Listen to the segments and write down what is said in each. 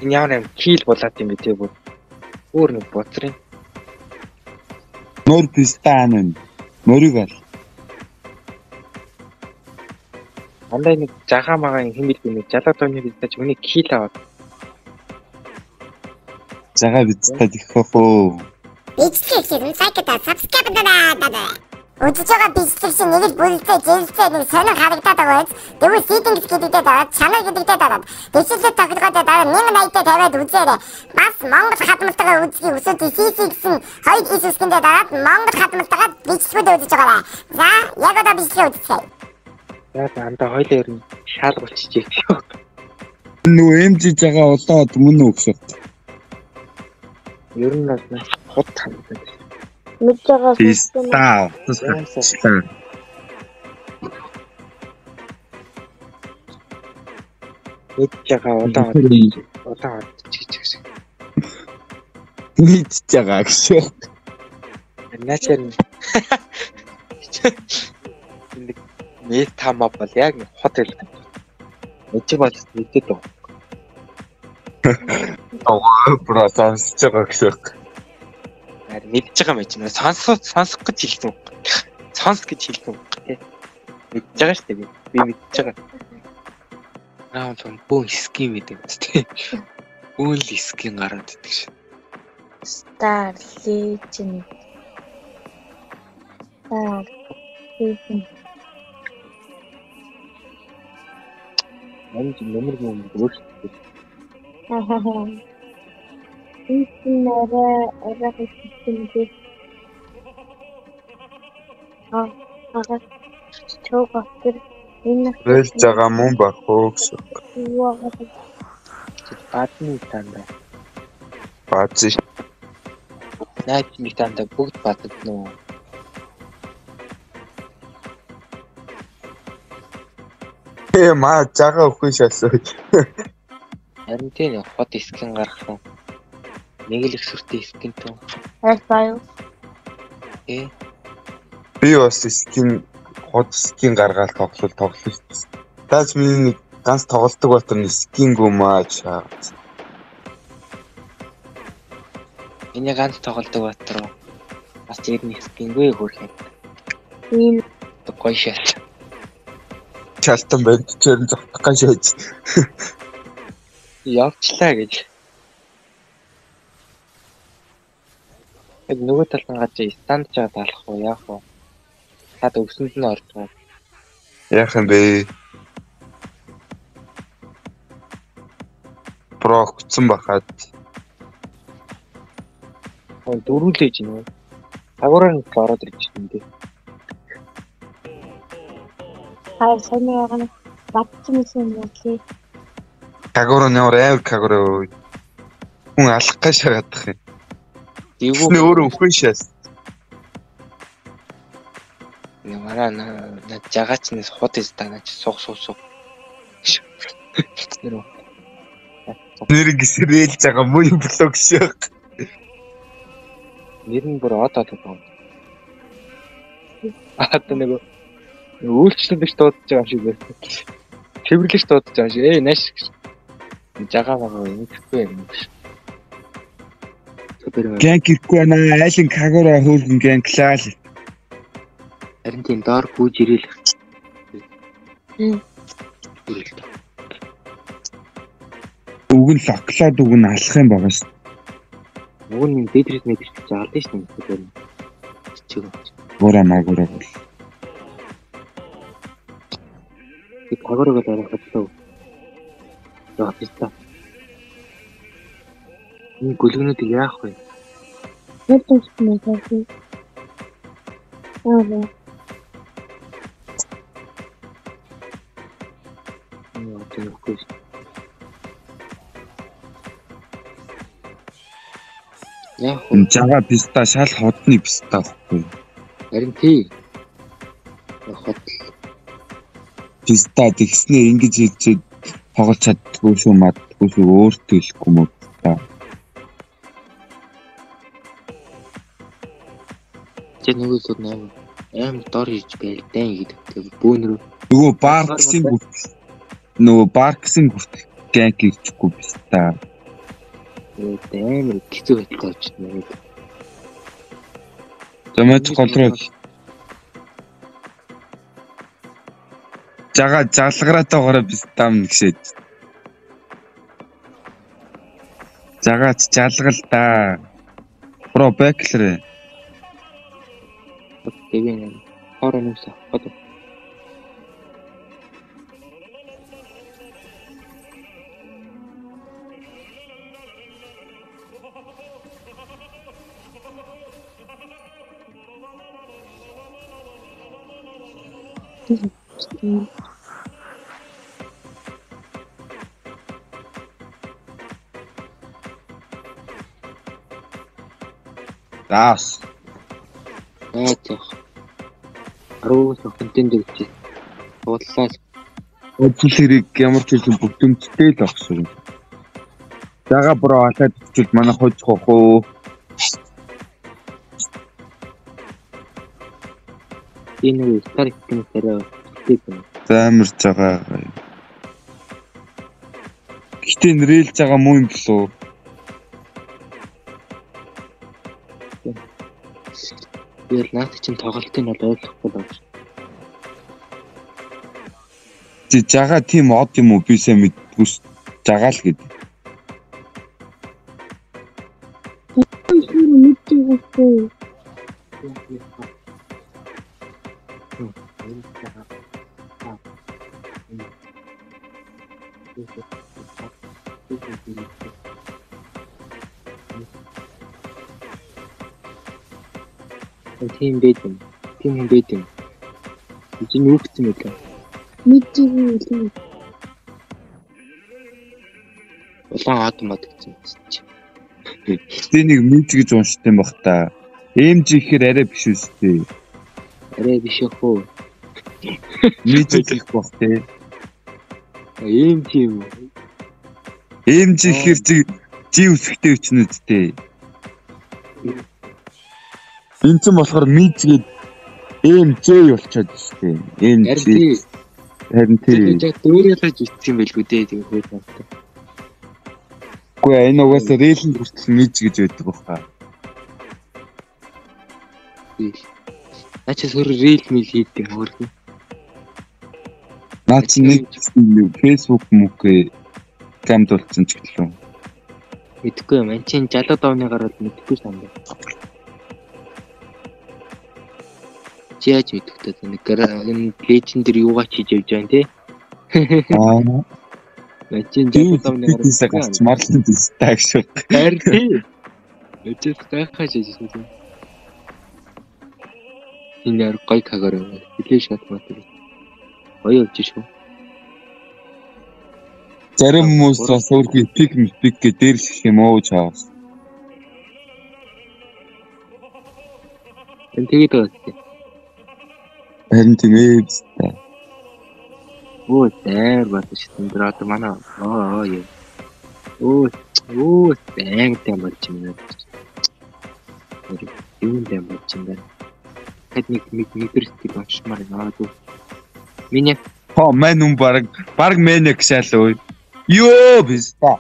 Энэ ямар юм кил болоод юм бэ те бүр. Өөр нэг боцрын. Нөр пистан мөрийг ал. Андаа нэг жагаа магаан хэмэл би нэг жалаа тооны бистаж хүний кил аваад. Жагаа бистаж ихэх үү. Бичлэгчид сайката subscribe даа. Өдөж байгаа бичлэгч нэг л бүрэлдээ жирэлцээ нэг сонир харагдаад байгаа биз. Тэгвэл settings гэдэгтэй дараад channel гэдэгтэй дараад бичлэг тоглоход дараа 1080-д тавиад үзээрэй. Бас Монгол хадмалтайгаа үзхийг өсөд CC гэсэн хоёр хийсгэндээ дараад Монгол хадмалтайгаа бичлэгүүд үзэж байгаарай. За яг одоо бичлэг үзье. Яг андаа хоёлоо ер нь шаалгуулчих жийгтэй. Нүү эмжиж байгаа болоод мөн үү гэсэн. Ер нь бас хот ханддаг. Мэдж байгаа Пистаа. Мэдж байгаа удаа чиж. Мэдж байгаа гэсэн. Начаар метама бол яг хот хэлдэг. Мэдж бол мэдээд байна. Процесс байгаа гэсэн. Харин мэдж байгаа юм чинь сонсох гэж хэлсэн. Сонс гэж хэлсэн тий. Мэдж байгаа шүү дээ. Би мэдж байгаа. Том бүүн ским гэдэг тий. Бүүн л ским гараад идэх шин. Star Legend. Star Legend. Номер өөрчлөлт. Энэ арай хийх агаас чөөгөөр энэ Рэл жагаа мөн баг хөөгс. Баатны танда. Баатж. Найдны танда бүгд баатагдана уу? Маа жагаа өхөн шалсаа. Харин тийм хот скин гаргах юм. Нэг л их сүртэй скин тоо. аль баяу. Би бас скин хот скин гаргаад тоглол шүү дээ. Таач миний нэг ганц тоглолтог батар нэг скин гүмаа чаа. Энэ ганц тоглолтог батар. Бас яг нэг скингүй хөрхөө. Энэ гоё шат. Чалтан байд чирэн зогтох гэж байж. Явчлаа гэж. Яг нөгөө талхан гаж станд чад алах уу яах вэ? Хад өвсөнд нь орж байгаа. Яах юм бэ? Про хүчсэн бахад. Дөрүүлээж нөө. Агуураар нь ороод ирж байна дээ. сони байгаа батцсан юм уу? Кагуро нөр кагуро. Хүн алах гэж шагаадах юм. Эвгүй өөрөө өхөн шээс. Ямараа на жагачнаас хот истанаач сух. Нэр гисрэлж байгаа муу юм блог шээ. Нэр нь бүр одоо байна. Нэг үйлчлэлдэж дуудаж байгаа шиг байна. Тэвэрлэж дуудаж байгаа шиг. Нааш жагаа байгаа юм гэхгүй юм. Гэнк ирэхгүй наа айлын кагура хөөргөн гэнклал. Харин тийм доор гүйж ирээл. Уг нь локлоод уг нь алах юм байгаа шүү. Уг нь дэдрээс мэдэрч жаалдаа шүү дээ. Чиг. Гора магура бол. Би кагураг л арай хадлаа. Яа писта. Энэ гүлгнүүд яах вэ? Нэг төсмөө тавьчих. Аа. Тэнгүүс. Яах вэ? Жага писта шал хотны писта гэхгүй. Харин тий. Хот. Писта тэгснээр ингэж хэлчихэд тоглож чаддгүй шүү мадгүй шүү өөртөө хэлэхгүй мө та. Чи нөгөө зүг аим дор хийж байлдаан гэдэг бөөнрөө. Нөгөө барксын хүртэл гэнк ирчихгүй писта. Амар хэцүү байдлаар очсон. Замаач гол руу жага жалгараатайгаараа бис дам гişэд. Жагаач жалгал да. Про бэклэр. Тэгээ хоороо нүсэ хот. Даас. Яах. Аруу контент гэж. Бодлоо. Өчигдөр хэрэг ямар ч юм бүгдэмжтэй л огсон. Жага бро хатад чиг манай хож хоо. Энэ стар ихтэй тэрэ тийм. Замарж байгаа. Гэтэ нэрэлж байгаа муу юм болов. Яг наад чинь тоглолтын бол ойлгохгүй байна. Чи жага тийм од юм уу би сайн мэдгүй жагаал гэдэг. мэдчихгүй. Тийм бэдэм. Эцэг юу гэсэн мэт вэ? Мэдчихгүй. Улаан автомат гэсэн чи. Тэ нэг мэд гэж унштай байх та. МЖ гэхээр арай биш үстэй. Арай биш өхөө. Мэд гэх бах те. Ийм тийм. МЖ гэхээр чи үсгтэй өчнө үстэй. Энэ ч болохоор мэд МЖ болчиход үстэй. МЖ. Харин тийм. Яг дөөрөөж ичсэн юм байлгүй дээ тийм хөөд байна. Гэхдээ энэ угаасаа рейлэнд хүртэл мэд гэж байдаг баха. Ачаа сөр рил мэл хийдэг хөргөн. Наа чи нэг Facebook мөкөө камд болсон ч гэлээ. Мэдхгүй юм. Ан чинь жалууд авны гараад мэдхгүй сандаа. Чи яаж мэдвэ тэ нэг энэ лежендэр юугаа хийж явж байгаа те. Аа. Чин жалууд авны гараад гарч марлын дэстэй шүү. хайр тий. Өчигдөр гайхаж ажилласан. Энэ яар гой кагаар хэлээ шат мат. Гоё явж шүү. Зарим хүмүүс бас өөрхий пик гэ дээрлэх юм уу чаас. Энд тэгээд байгаа. Харин тийм ээ. Оо дээр бат шин драт манай. Оо. Оо тэнгтэй болж байна. Юун дэм болж байна. Тэдний микростик ашмаар наадаг. Миний Хоо мань юм баг мэнэ гэшаал өө. Йоо биста.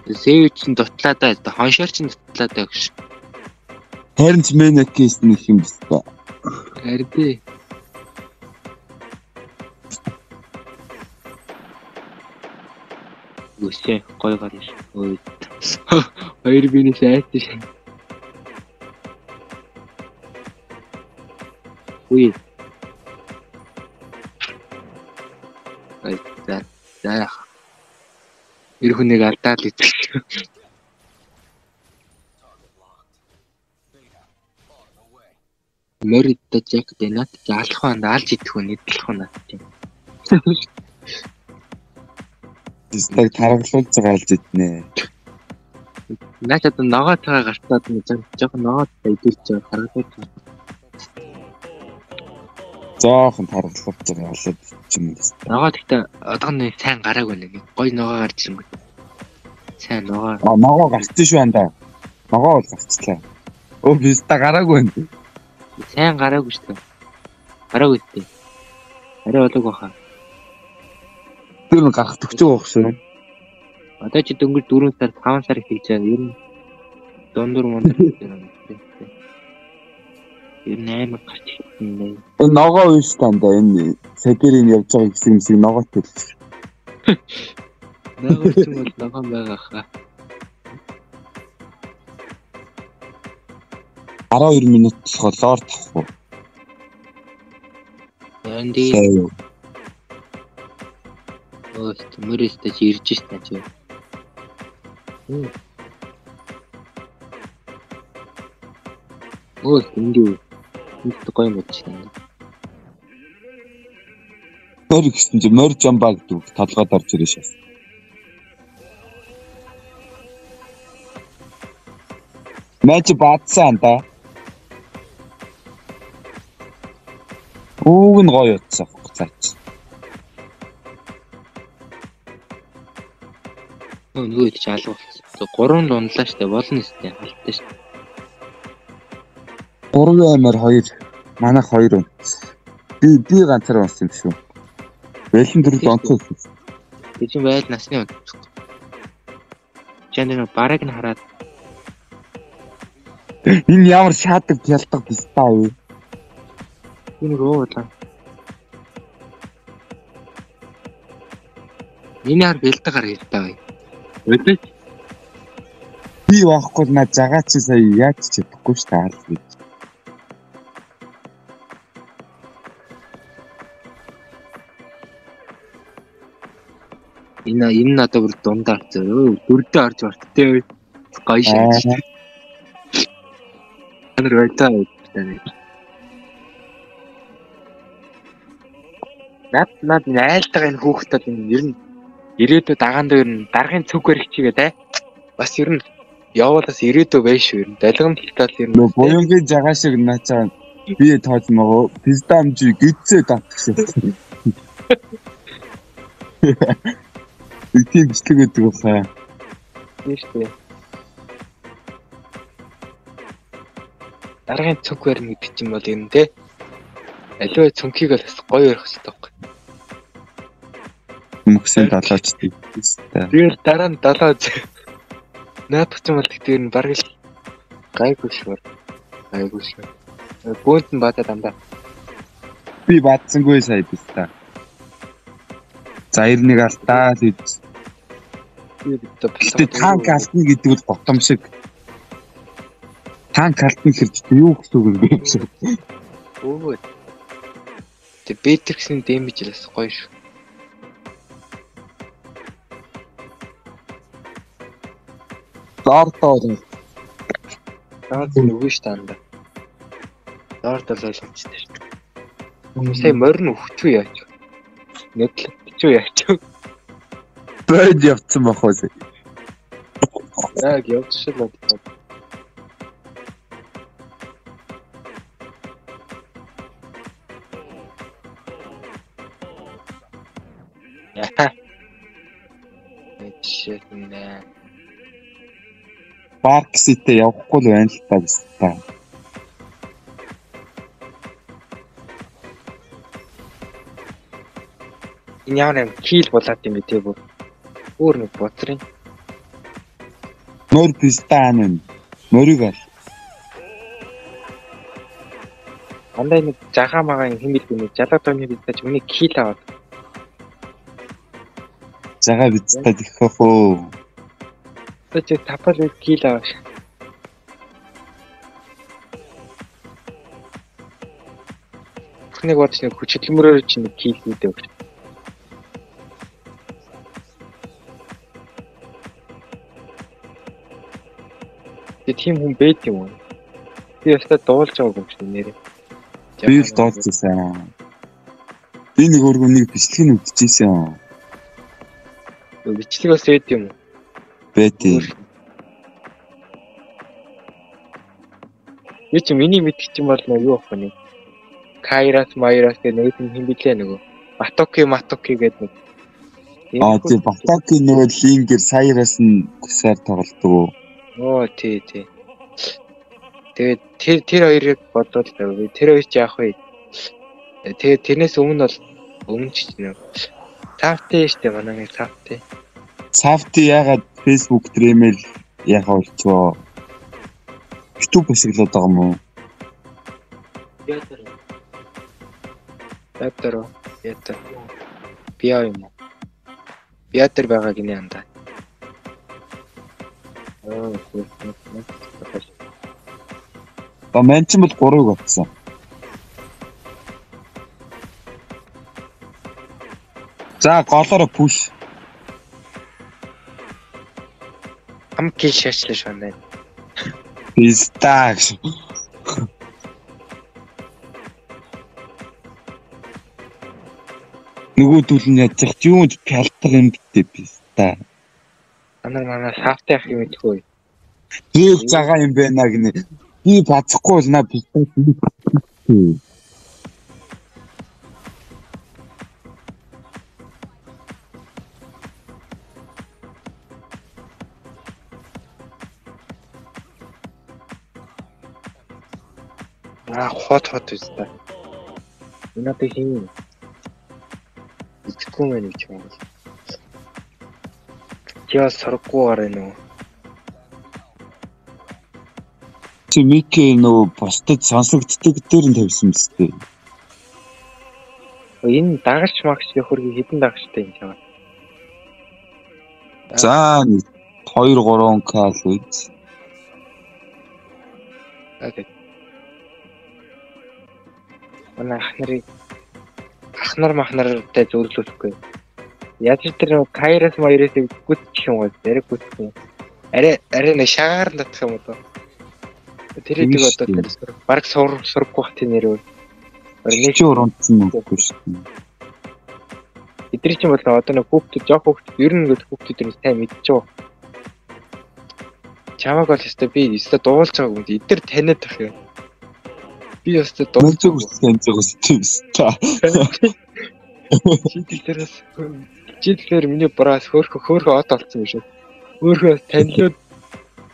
Сэв чинь дутлаа да. Хоншоор чинь дутлаа да гэж. Харин ч мэнэ кейс нэг юм биста. Харин үсээ гой гарна. Ой. Хоёр бинээс айц. Уй. Ай за. Ир хүнийг алдаад идэх. Моридта жак дэнат заалах банд алж идэх хүн идэх хүн нат тийм. Стаг таргалуулж байгаа алж иднэ. Начад ногоо цагаа гартаад нэг жоохон ногоо идүүлж байгаа харагдаж байна. Зоохон таргалуулж байгаа алаад чинь юм. Ногоо гэхдээ одоо нэг сайн гараагүй нэг гой ногоо гарч ирэнгүүт. Сайн ногоо. Ногоо гарчсан шүү андаа. Ногоо бол гарцлаа. Өө биста гараагүй юм. Сайн гараагүй шүү дээ. Гараагүй дээ. Арай болоог баха. Тэр нь гарах төгчөө байх шүү. Одоо чи дөнгөж 4 сар 5 сар хийж байгаа ер нь дундуур мундаг юм. Ер нь амар гарч ирсэн юм. Энэ ногоо үе станда энэ Сибирийн явж байгаа хэсэг ногоотой л. Ногоо ч юм бол ногоо байгаа хаа. 12 минут болохоор лоор тахгүй. Энди өөс мөрөстэй чи ирж штэ чи. Өөс энди их гоё юм байна. Мөр гэсэн чи мөр жамбаа гэдэг толгойд орж ирээ шээс. Мэж баадсан да. Ууг нь гоё утсаа цаач. Нөгөө их алуу. 3 л унлаа штэ болно штэ халтаа штэ. 3 амаар 2. Манайх 2 ун. Би ганцаар унсан юм шүү. Бэлэн төрөл онцгой. Би чинь байл насны онцгой. Чанаа бараг нь хараад Энэ ямар шаадаг ялдаг бистаа юу? энэ руу лаа. Миний хар бэлтгээр хэлдэг бай. Үгүй. Би واخгүй наа жагаа чи сая яаж ч чадахгүй ш таа л гэж. Энэ надад бүр дундаа зөө. Дөрдөө орж барттэй. Гоё шээ. Анэр байта гэдэг. Над айлтгаа энэ хүүхдэд энэ ер нь ирээдүйд дагаан дээр нь даргын цүг барих чигээ бас ер нь явуулаас ирээдүй байж шүү ер нь далгам талтал ер нь буянгийн жагаа шиг наачаа би тоож нөгөө пизда амжи гидсээ татчихсан. Тийм бичлэг гэдэг баха. Тийм шүү. Даргын цүг барих гэдэг чинь бол ер нь те аливаа цүнхийг л бас гоё ярих хэрэгтэй байхгүй. Мөксөн далаачтай. Тэгээд дараа нь далаа наадах юм бол тэр нь бараг л гайгүй шүү. Гайгүй шүү. Бөөнд нь бадаа дандаа. Би бадсангүй сая биста. За 91 алдаа л бид танк алтна гэдэг бол готом шиг. Танк алтна хэрэг юу гэсэн үг юм бэ? Өө. Тэг Бэтриксийн дэмэж лээс гоё шүү. Дортоо. Үгүй шүү танда. Дортоо ойлгомжтой шүү. Хүмүүсээ морин өвчүү яач. Нэтэл өвчүү яач. Бод явцсан бахоос. Яг явчихсан л байна. Яха. Эцшээ. Парк ситэ явахгүй л байна л та биста. Энэ ямар юм кил болоод юм бэ бүр. Өөр нэг боцрын. Мөр биста анаа. Мөрийг ал. Андаа нэг жагаа магаан хэмээл гэнэ жалаа тооны биста ч миний кил аваад. Жагаа биста диххөө. Тэ тапал кил аваад. Нэг бодч нэг хүчилмөрөөр чинь кил хийдэг. Тийм хүн байт юм уу? Би ястаа дуулж байгаа юм шиг нэрээ. Би л дуулчихсан. Би нэг өргөн нэг бичлэг нь үдчихсэн. Бичлэг бас байт юм уу? Бэти. Би чи миний мэдчих юм бол нөгөө юу ахгүй нэг. Кайрас Майрас гэх нэг юм хин билээ нөгөө. Батоки гэдэг нэг. Тийм Батоки нөгөө лингер саяраас нь гусаар тоглодог. Оо тий. Тэгээд тэр хоёрыг бодвол тэр хоёр ч яах вэ? Тэгээд тэрнээс өмнө бол өмнө ч нэг цаавтай штэ манай нэг цаавтай. Сафти ягаад Facebook дээрмэл яхаа болчихоо. YouTube ашиглаад байгаа юм уу? Ятар. Бия юм уу? Ятар байгаа гинэ анда. Ба мен ч бол 3-ыг батсан. За голоор пуш. Хамки шаачлаа шанаа. Писташ. Нөгөөдөл нь яаж ч юунд пялтар юм битээ писта. Манай сафтай ах юм идэхгүй. Нэг цагаан юм байна гинэ. Би бацхгүй л наа писта. Хот үстэй. Өнөөдөр хин итгэхгүй мэн гэж юм бол. Яа сарахгүй гараа нөө. Чи микээ нөө постод сонсогддог дээр нь тавьсан мэт. Энэ дагагч магч хөргий хідэн дагагчтай юм чам. За 2-3 кал үз. Окей. Манай ахнар махнартай зөвлөлөхгүй. Яаж тэр кайрас маяраас гүтчих юм бол яриг гүтчих. Арай нэг шагаар татах юм уу? Тэрийг одоо тэр баг сурахгүй бах тийм нэрөө. Нэг урандсан үгүй шүү дээ. Эдгээр чинь бол одоо нэг хүүхдүүд жоох хүүхдүүд ер нь хүүхдүүдээс сайн мэдчихв. Чамаг бол өстой би өстой дуулж байгааг юм. Эдгээр таниад байх юм. Би өстой дуулж байгаа үстэй. Чиглэлээр миний браас хөөхө од олцсон юм шиг. Хөөхөө танилуд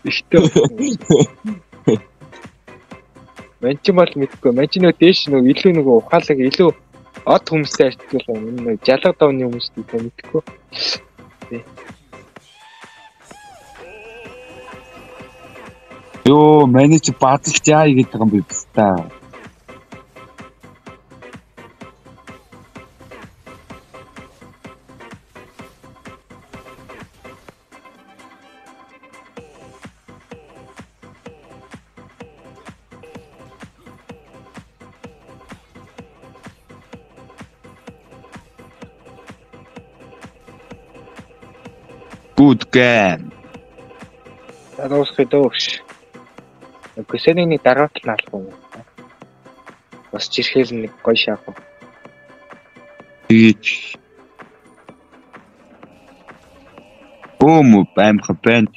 ихтэй. Манчин бол мэдгүй. Манчин нөө дээш нөө илүү нөгөө ухаалаг илүү од хүмүүстэй ажиглах юм. Энэ жалга давны хүмүүстэй мэдгүй. Йоо, манайч бадлж яа гэдэг юм бэ та. Good game. Адаас хэдөөш. Көсөний нэг дараалт нь алах юм. Бас чирхэл нэг гоё шаах. Бөөм баймх бэнд.